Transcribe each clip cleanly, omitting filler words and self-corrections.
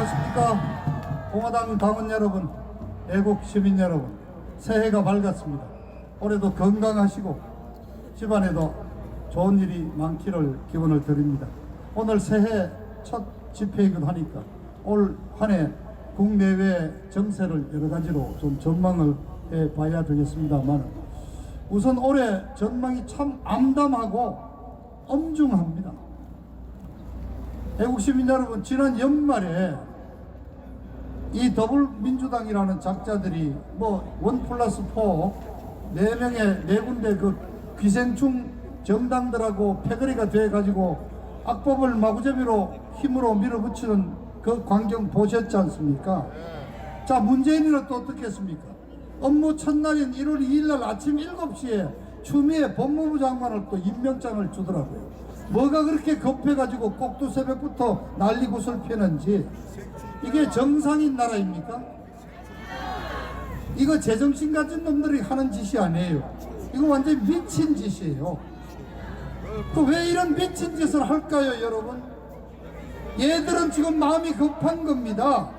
안녕하십니까. 공화당 당원 여러분, 애국 시민 여러분, 새해가 밝았습니다. 올해도 건강하시고 집안에도 좋은 일이 많기를 기원을 드립니다. 오늘 새해 첫 집회이기도 하니까 올 한 해 국내외 정세를 여러 가지로 좀 전망을 해봐야 되겠습니다만, 우선 올해 전망이 참 암담하고 엄중합니다. 애국시민 여러분, 지난 연말에 이 더불민주당이라는 작자들이 뭐 1+4 4명의 4군데 그 기생충 정당들하고 패거리가 돼가지고 악법을 마구잡이로 힘으로 밀어붙이는 그 광경 보셨지 않습니까? 자, 문재인이는 또 어떻게 했습니까? 업무 첫날인 1월 2일날 아침 7시에 추미애 법무부 장관을 또 임명장을 주더라고요. 뭐가 그렇게 급해가지고 꼭두 새벽부터 난리굿을 피는지. 이게 정상인 나라입니까? 이거 제정신 가진 놈들이 하는 짓이 아니에요. 이거 완전히 미친 짓이에요. 그 왜 이런 미친 짓을 할까요, 여러분? 얘들은 지금 마음이 급한 겁니다.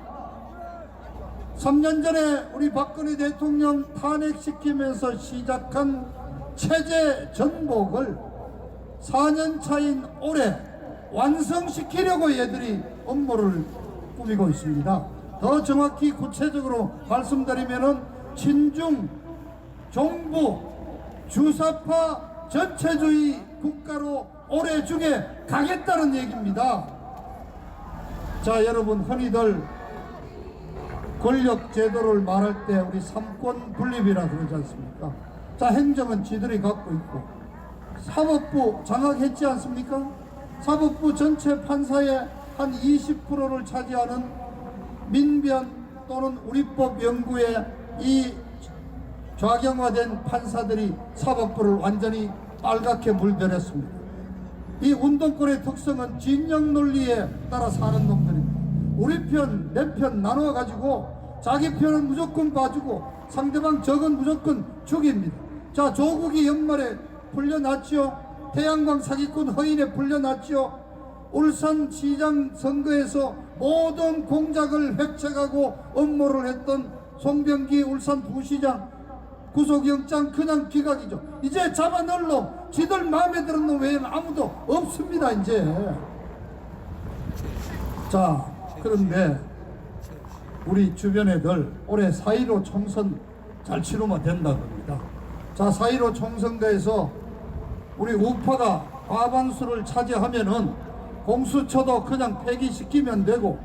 3년 전에 우리 박근혜 대통령 탄핵시키면서 시작한 체제 전복을 4년 차인 올해 완성시키려고 얘들이 업무를 꾸미고 있습니다. 더 정확히 구체적으로 말씀드리면은 친중, 종부, 주사파 전체주의 국가로 올해 중에 가겠다는 얘기입니다. 자, 여러분, 흔히들 권력 제도를 말할 때 우리 삼권 분립이라 그러지 않습니까? 자, 행정은 지들이 갖고 있고, 사법부 장악했지 않습니까? 사법부 전체 판사의 한 20%를 차지하는 민변 또는 우리법 연구에 이 좌경화된 판사들이 사법부를 완전히 빨갛게 물들였습니다. 이 운동권의 특성은 진영 논리에 따라 사는 놈들입니다. 우리 편, 내 편 나눠가지고 자기 편은 무조건 봐주고 상대방 적은 무조건 죽입니다. 자, 조국이 연말에 풀려났지요. 태양광 사기꾼 허인에 풀려났지요. 울산시장 선거에서 모든 공작을 획책하고 업무를 했던 송병기 울산부시장 구속영장 그냥 기각이죠. 이제 잡아넣을 놈, 지들 마음에 드는 놈 외에는 아무도 없습니다, 이제. 자, 그런데 우리 주변 애들 올해 4.15 총선 잘 치르면 된다 겁니다. 자, 4.15 총선거에서 우리 우파가 과반수를 차지하면은 공수처도 그냥 폐기시키면 되고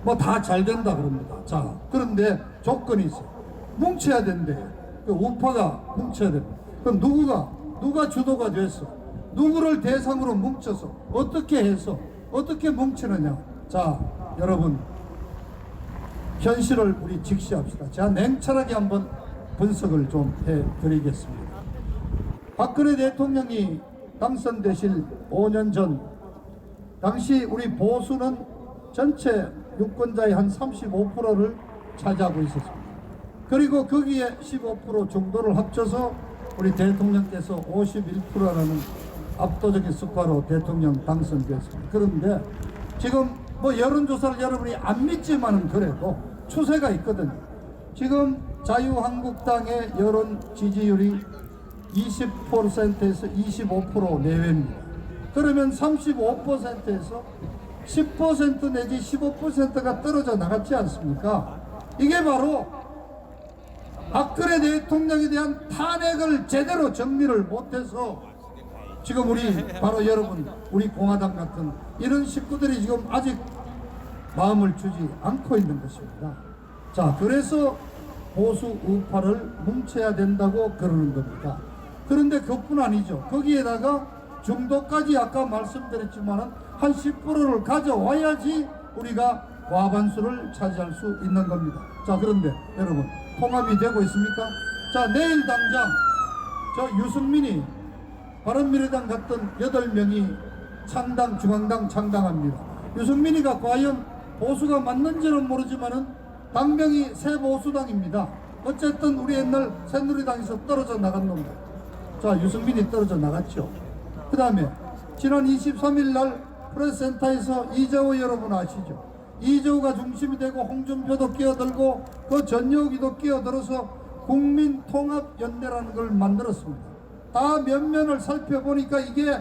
뭐 다 잘 된다 그럽니다. 자, 그런데 조건이 있어요. 뭉쳐야 된대. 그 우파가 뭉쳐야 됩니다. 그럼 누가 주도가 됐어? 누구를 대상으로 뭉쳐서 어떻게 해서 어떻게 뭉치느냐? 자, 여러분, 현실을 우리 직시합시다. 제가 냉철하게 한번 분석을 좀 해드리겠습니다. 박근혜 대통령이 당선되실 5년 전 당시 우리 보수는 전체 유권자의 한 35%를 차지하고 있었습니다. 그리고 거기에 15% 정도를 합쳐서 우리 대통령께서 51%라는 압도적인 스코어로 대통령 당선되었습니다. 그런데 지금 뭐 여론조사를 여러분이 안 믿지만은 그래도 추세가 있거든요. 지금 자유한국당의 여론 지지율이 20%에서 25% 내외입니다. 그러면 35%에서 10% 내지 15%가 떨어져 나갔지 않습니까? 이게 바로 박근혜 대통령에 대한 탄핵을 제대로 정리를 못해서 지금 우리 바로 여러분, 우리 공화당 같은 이런 식구들이 지금 아직 마음을 주지 않고 있는 것입니다. 자, 그래서 보수 우파를 뭉쳐야 된다고 그러는 겁니다. 그런데 그뿐 아니죠. 거기에다가 중도까지 아까 말씀드렸지만은 한 10%를 가져와야지 우리가 과반수를 차지할 수 있는 겁니다. 자, 그런데 여러분, 통합이 되고 있습니까? 자, 내일 당장 저 유승민이 바른미래당 같은 8명이 창당, 중앙당 창당합니다. 유승민이가 과연 보수가 맞는지는 모르지만은 당명이 새보수당입니다. 어쨌든 우리 옛날 새누리당에서 떨어져 나간 놈들. 자, 유승민이 떨어져 나갔죠. 그 다음에 지난 23일 날 프레스센터에서 이재호 여러분 아시죠? 이재호가 중심이 되고 홍준표도 끼어들고 그 전여기도 끼어들어서 국민통합연대라는 걸 만들었습니다. 다 면면을 살펴보니까 이게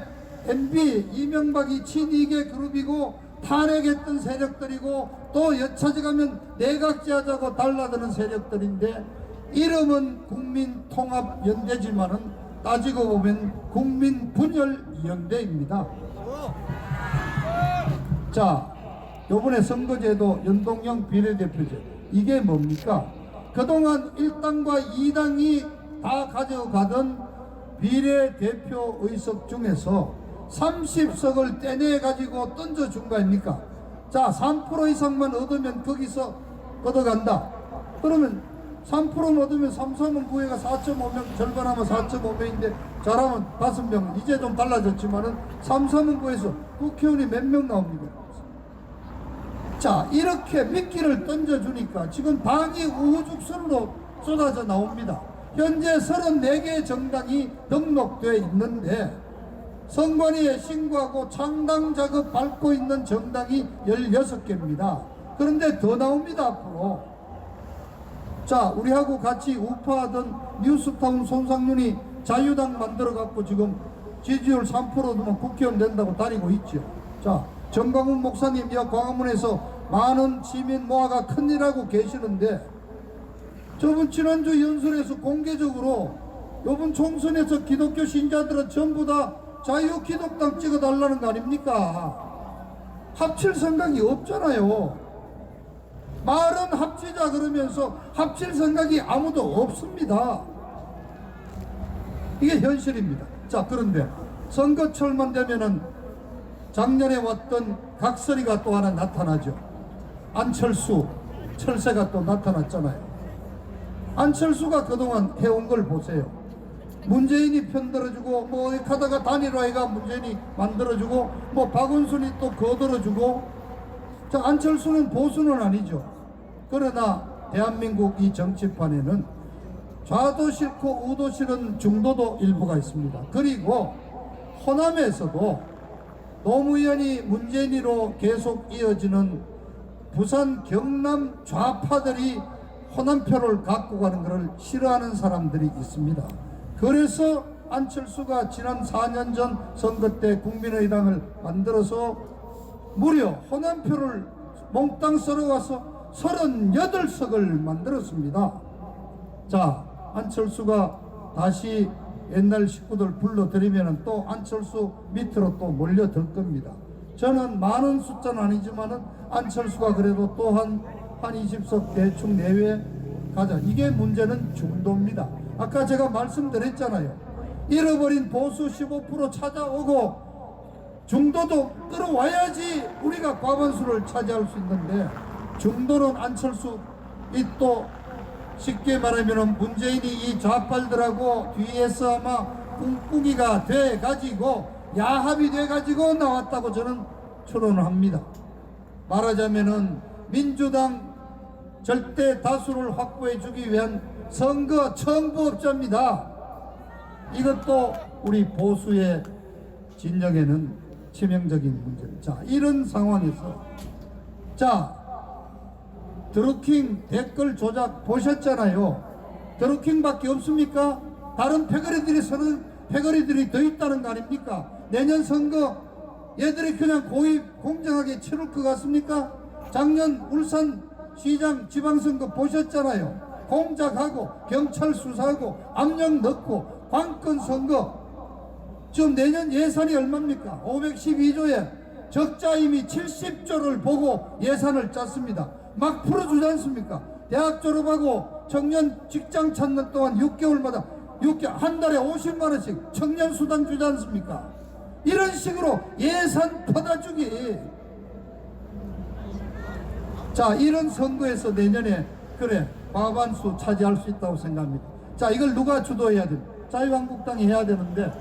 MB 이명박이 친이계 그룹이고 탄핵했던 세력들이고 또 여차져가면 내각제하자고 달라드는 세력들인데 이름은 국민통합연대지만은 따지고 보면 국민분열연대입니다. 자, 요번에 선거제도 연동형 비례대표제 이게 뭡니까? 그동안 1당과 2당이 다 가져가던 비례대표 의석 중에서 30석을 떼내 가지고 던져준 거 아닙니까? 자, 3% 이상만 얻으면 거기서 걷어간다. 그러면 3% 얻으면 3, 3은 구회가 4.5명, 절반하면 4.5명인데 잘하면 5명, 이제 좀 달라졌지만은 3, 3은 구에서 국회의원이 몇 명 나옵니까? 자, 이렇게 미끼를 던져주니까 지금 당이 우후죽순으로 쏟아져 나옵니다. 현재 34개 정당이 등록되어 있는데 선관위에 신고하고 창당 작업 밟고 있는 정당이 16개입니다. 그런데 더 나옵니다, 앞으로. 자, 우리하고 같이 우파하던 뉴스타운 손상윤이 자유당 만들어갖고 지금 지지율 3%면 국회의원 된다고 다니고 있죠. 자, 정광훈 목사님 이 광화문에서 많은 시민 모아가 큰일하고 계시는데 저번 지난주 연설에서 공개적으로 이번 총선에서 기독교 신자들은 전부 다 자유기독당 찍어달라는 거 아닙니까? 합칠 생각이 없잖아요. 말은 합치자 그러면서 합칠 생각이 아무도 없습니다. 이게 현실입니다. 자, 그런데 선거철만 되면은 작년에 왔던 각설이가 또 하나 나타나죠. 안철수, 철새가 또 나타났잖아요. 안철수가 그동안 해온 걸 보세요. 문재인이 편들어주고 뭐 가다가 단일화해가 문재인이 만들어주고 뭐 박원순이 또 거들어주고. 자, 안철수는 보수는 아니죠. 그러나 대한민국 이 정치판에는 좌도 싫고 우도 싫은 중도도 일부가 있습니다. 그리고 호남에서도 노무현이 문재인으로 계속 이어지는 부산 경남 좌파들이 호남표를 갖고 가는 것을 싫어하는 사람들이 있습니다. 그래서 안철수가 지난 4년 전 선거 때 국민의당을 만들어서 무려 호남표를 몽땅 썰어와서 38석을 만들었습니다. 자, 안철수가 다시 옛날 식구들 불러들이면 또 안철수 밑으로 또 몰려들 겁니다. 저는 많은 숫자는 아니지만은 안철수가 그래도 또한 20석 대충 내외 가자. 이게 문제는 중도입니다. 아까 제가 말씀드렸잖아요. 잃어버린 보수 15% 찾아오고 중도도 끌어와야지 우리가 과반수를 차지할 수 있는데 중도는 안철수 이 또 쉽게 말하면 문재인이 이 좌빨들하고 뒤에서 아마 꿍꿍이가 돼가지고 야합이 돼가지고 나왔다고 저는 추론을 합니다. 말하자면은 민주당 절대 다수를 확보해 주기 위한 선거 청부업자입니다. 이것도 우리 보수의 진영에는 치명적인 문제입니다. 자, 이런 상황에서 자, 드루킹 댓글 조작 보셨잖아요. 드루킹밖에 없습니까? 다른 패거리들이 서는 패거리들이 더 있다는 거 아닙니까? 내년 선거 얘들이 그냥 고입 공정하게 치를 것 같습니까? 작년 울산 시장 지방선거 보셨잖아요. 공작하고 경찰 수사하고 압력 넣고 관건 선거. 지금 내년 예산이 얼마입니까? 512조에 적자 이미 70조를 보고 예산을 짰습니다. 막 풀어주지 않습니까? 대학 졸업하고 청년 직장 찾는 동안 6개월마다 한 달에 50만원씩 청년 수당 주지 않습니까? 이런 식으로 예산 퍼다주기. 자, 이런 선거에서 내년에 그래 과반수 차지할 수 있다고 생각합니다. 자, 이걸 누가 주도해야 됩니까? 자유한국당이 해야 되는데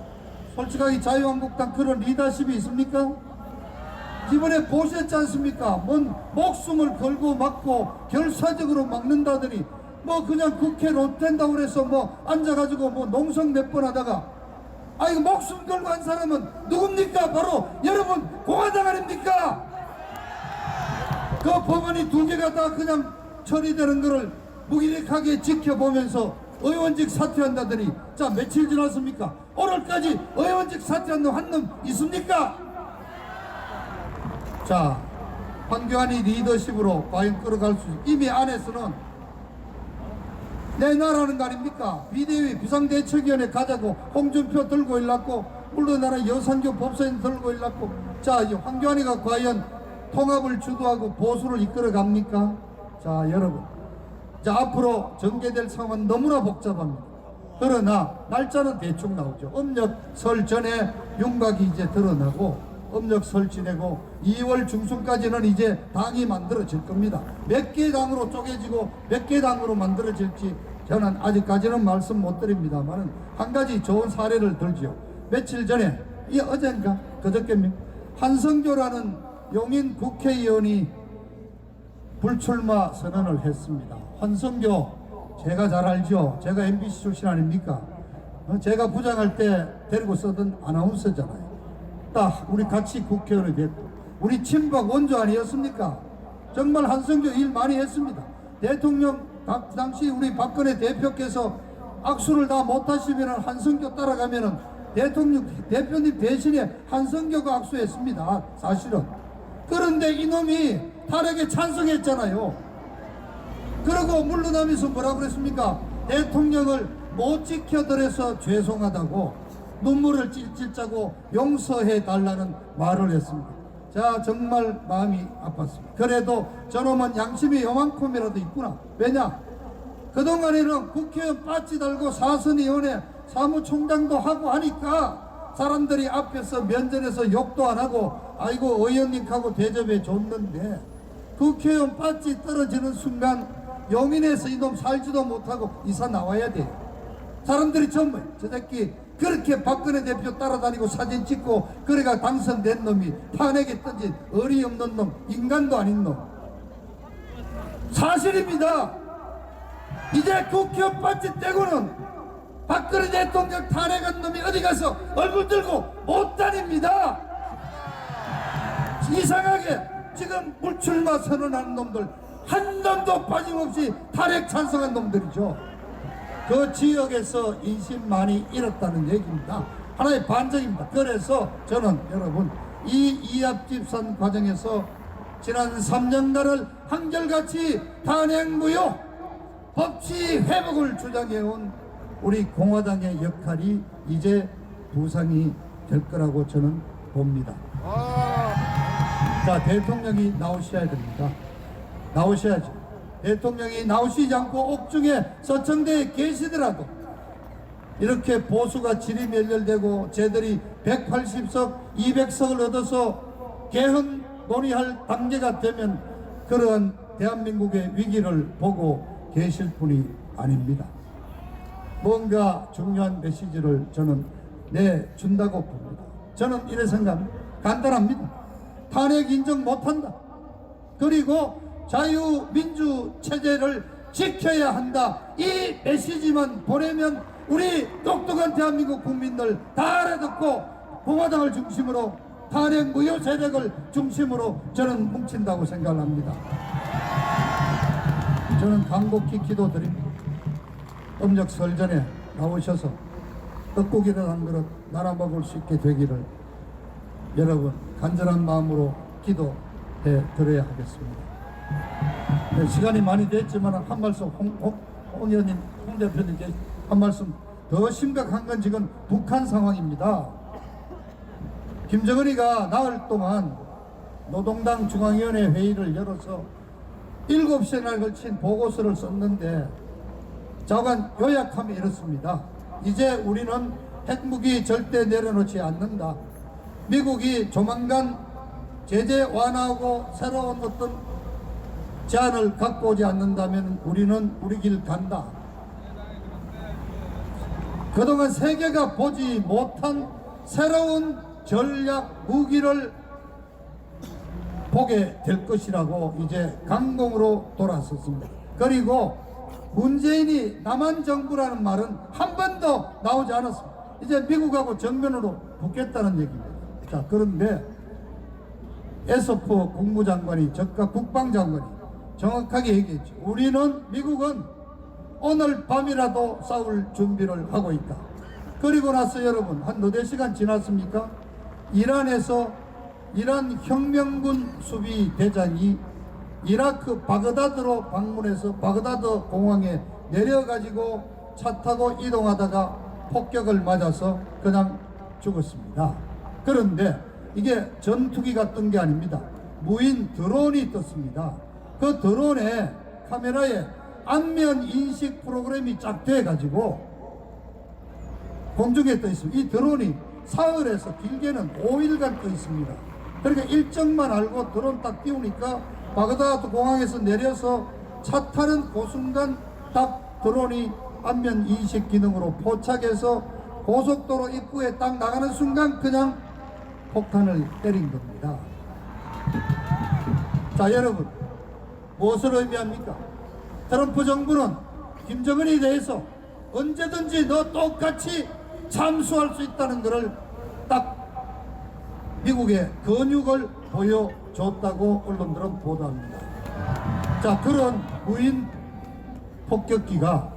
솔직하게 자유한국당 그런 리더십이 있습니까? 이번에 보셨지 않습니까? 뭔 목숨을 걸고 막고 결사적으로 막는다더니 뭐 그냥 국회 롯된다고 그래서 뭐 앉아가지고 뭐 농성 몇 번 하다가 아 이거 목숨 걸고 한 사람은 누굽니까? 바로 여러분 공화당 아닙니까? 그 법안이 두 개가 다 그냥 처리되는 것을 무기력하게 지켜보면서 의원직 사퇴한다더니 자 며칠 지났습니까? 오늘까지 의원직 사퇴한 놈 한 놈 있습니까? 자 황교안이 리더십으로 과연 끌어갈 수 있습니다. 이미 안에서는 내놔라는 거 아닙니까? 비대위 비상대책위원회 가자고 홍준표 들고 일났고 물러나라 여상규 법사위 들고 일났고 자 황교안이가 과연 통합을 주도하고 보수를 이끌어 갑니까? 자 여러분 자 앞으로 전개될 상황은 너무나 복잡합니다. 그러나 날짜는 대충 나오죠. 음력 설 전에 윤곽이 이제 드러나고 음력 설 지내고 2월 중순까지는 이제 당이 만들어질 겁니다. 몇 개 당으로 쪼개지고 몇 개 당으로 만들어질지 저는 아직까지는 말씀 못 드립니다만 한 가지 좋은 사례를 들죠. 며칠 전에 이 어젠가 그저께입니까? 한성교라는 용인 국회의원이 불출마 선언을 했습니다. 한성교 제가 잘 알죠. 제가 MBC 출신 아닙니까? 제가 부장할 때 데리고 쓰던 아나운서잖아요. 딱 우리 같이 국회의원이 됐고 우리 친박 원조 아니었습니까? 정말 한성교 일 많이 했습니다. 대통령 당시 우리 박근혜 대표께서 악수를 다 못하시면 한성교 따라가면은 대표님 대신에 한성교가 악수했습니다. 사실은. 그런데 이놈이 탄핵에 찬성했잖아요. 그리고 물러나면서 뭐라고 그랬습니까? 대통령을 못 지켜드려서 죄송하다고 눈물을 찔찔 짜고 용서해 달라는 말을 했습니다. 자 정말 마음이 아팠습니다. 그래도 저놈은 양심이 요만큼이라도 있구나. 왜냐? 그동안에는 국회의원 빠지 달고 사선위원회 사무총장도 하고 하니까 사람들이 앞에서 면전에서 욕도 안 하고 아이고 의원님하고 대접해 줬는데 국회의원 빠지 떨어지는 순간 용인에서 이놈 살지도 못하고 이사 나와야 돼요. 사람들이 전부 저 새끼 그렇게 박근혜 대표 따라다니고 사진 찍고 그래가 당선된 놈이 탄핵에 던진 어리없는 놈 인간도 아닌 놈 사실입니다. 이제 국회의원 빠지 떼고는 박근혜 대통령 탄핵한 놈이 어디 가서 얼굴 들고 못 다닙니다. 이상하게 지금 불출마 선언하는 놈들 한 놈도 빠짐없이 탄핵 찬성한 놈들이죠. 그 지역에서 인심 많이 잃었다는 얘기입니다. 하나의 반증입니다. 그래서 저는 여러분 이 이합집산 과정에서 지난 3년간을 한결같이 탄핵무효 법치 회복을 주장해온 우리 공화당의 역할이 이제 부상이 될 거라고 저는 봅니다. 자 대통령이 나오셔야 됩니다. 나오셔야죠. 대통령이 나오시지 않고 옥중에 서청대에 계시더라도 이렇게 보수가 지리멸렬되고 쟤들이 180석 200석을 얻어서 개헌 논의할 단계가 되면 그러한 대한민국의 위기를 보고 계실 분이 아닙니다. 뭔가 중요한 메시지를 저는 내준다고 봅니다. 저는 이래 생각합니다. 간단합니다. 탄핵 인정 못한다. 그리고 자유민주 체제를 지켜야 한다. 이 메시지만 보내면 우리 똑똑한 대한민국 국민들 다 알아듣고 공화당을 중심으로 탄핵 무효 세력을 중심으로 저는 뭉친다고 생각을 합니다. 저는 간곡히 기도드립니다. 음력 설 전에 나오셔서 떡국이라도 한 그릇 나눠 먹을 수 있게 되기를 여러분 간절한 마음으로 기도해 드려야 하겠습니다. 네, 시간이 많이 됐지만 한 말씀 홍 의원님, 홍 대표님께 한 말씀 더 심각한 건 지금 북한 상황입니다. 김정은이가 나흘 동안 노동당 중앙위원회 회의를 열어서 7시간에 걸친 보고서를 썼는데 자관 요약하면 이렇습니다. 이제 우리는 핵무기 절대 내려놓지 않는다. 미국이 조만간 제재 완화하고 새로운 어떤 제안을 갖고 오지 않는다면 우리는 우리 길 간다. 그동안 세계가 보지 못한 새로운 전략 무기를 보게 될 것이라고 이제 강공으로 돌아섰습니다. 그리고 문재인이 남한 정부라는 말은 한 번도 나오지 않았습니다. 이제 미국하고 정면으로 붙겠다는 얘기입니다. 자, 그런데 에서프 국무장관이 저가 국방장관이 정확하게 얘기했죠. 우리는 미국은 오늘 밤이라도 싸울 준비를 하고 있다. 그리고 나서 여러분 한 너댓 시간 지났습니까? 이란에서 이란 혁명군 수비 대장이 이라크 바그다드로 방문해서 바그다드 공항에 내려가지고 차 타고 이동하다가 폭격을 맞아서 그냥 죽었습니다. 그런데 이게 전투기가 뜬 게 아닙니다. 무인 드론이 떴습니다. 그 드론에 카메라에 안면 인식 프로그램이 쫙 돼가지고 공중에 떠 있습니다. 이 드론이 사흘에서 길게는 5일간 떠 있습니다. 그러니까 일정만 알고 드론 딱 띄우니까 바그다드 공항에서 내려서 차 타는 그 순간 딱 드론이 안면 인식 기능으로 포착해서 고속도로 입구에 딱 나가는 순간 그냥 폭탄을 때린 겁니다. 자, 여러분 무엇을 의미합니까? 트럼프 정부는 김정은에 대해서 언제든지 너 똑같이 참수할 수 있다는 것을 딱 미국에 근육을 보여줬다고 언론들은 보도합니다. 자, 그런 무인 폭격기가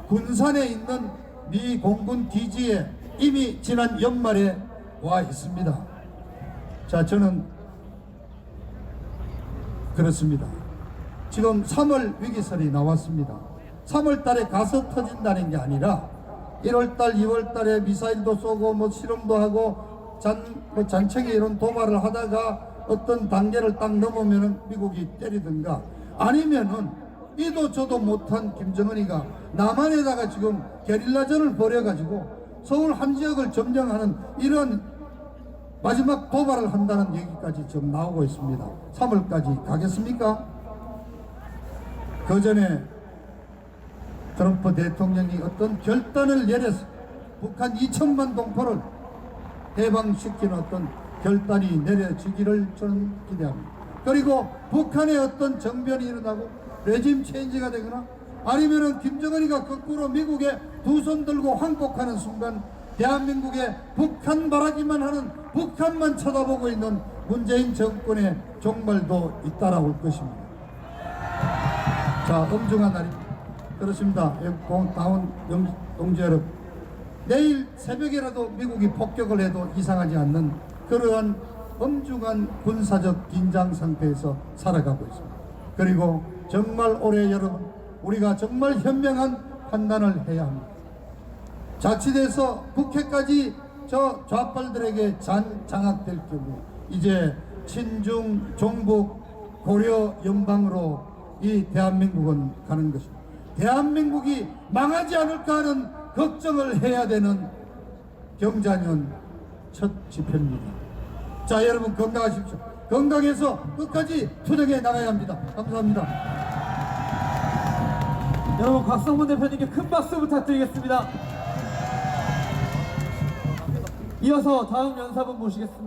군산에 있는 미 공군 기지에 이미 지난 연말에 와 있습니다. 자, 저는 그렇습니다. 지금 3월 위기설이 나왔습니다. 3월 달에 가서 터진다는 게 아니라 1월 달, 2월 달에 미사일도 쏘고 뭐 실험도 하고 잔챙이 이런 도발을 하다가 어떤 단계를 딱 넘으면은 미국이 때리든가 아니면은 이도 저도 못한 김정은이가 남한에다가 지금 게릴라전을 벌여가지고 서울 한 지역을 점령하는 이런 마지막 도발을 한다는 얘기까지 지금 나오고 있습니다. 3월까지 가겠습니까? 그 전에 트럼프 대통령이 어떤 결단을 내려서 북한 2천만 동포를 해방시키는 어떤 결단이 내려지기를 저는 기대합니다. 그리고 북한의 어떤 정변이 일어나고 레짐 체인지가 되거나 아니면은 김정은이가 거꾸로 미국에 두 손 들고 항복하는 순간 대한민국에 북한 바라기만 하는 북한만 쳐다보고 있는 문재인 정권의 종말도 잇따라올 것입니다. 자, 엄중한 날입니다. 그렇습니다. 다운 동지 여러분, 내일 새벽이라도 미국이 폭격을 해도 이상하지 않는 그러한 엄중한 군사적 긴장 상태에서 살아가고 있습니다. 그리고 정말 올해 여러분 우리가 정말 현명한 판단을 해야 합니다. 자칫해서 국회까지 저 좌빨들에게 장악될 경우 이제 친중 종북 고려 연방으로 이 대한민국은 가는 것입니다. 대한민국이 망하지 않을까 하는 걱정을 해야 되는 경자년 첫 집회입니다. 자, 여러분 건강하십시오. 건강해서 끝까지 투쟁해 나가야 합니다. 감사합니다. 여러분 곽성문 대표님께 큰 박수 부탁드리겠습니다. 이어서 다음 연사분 모시겠습니다.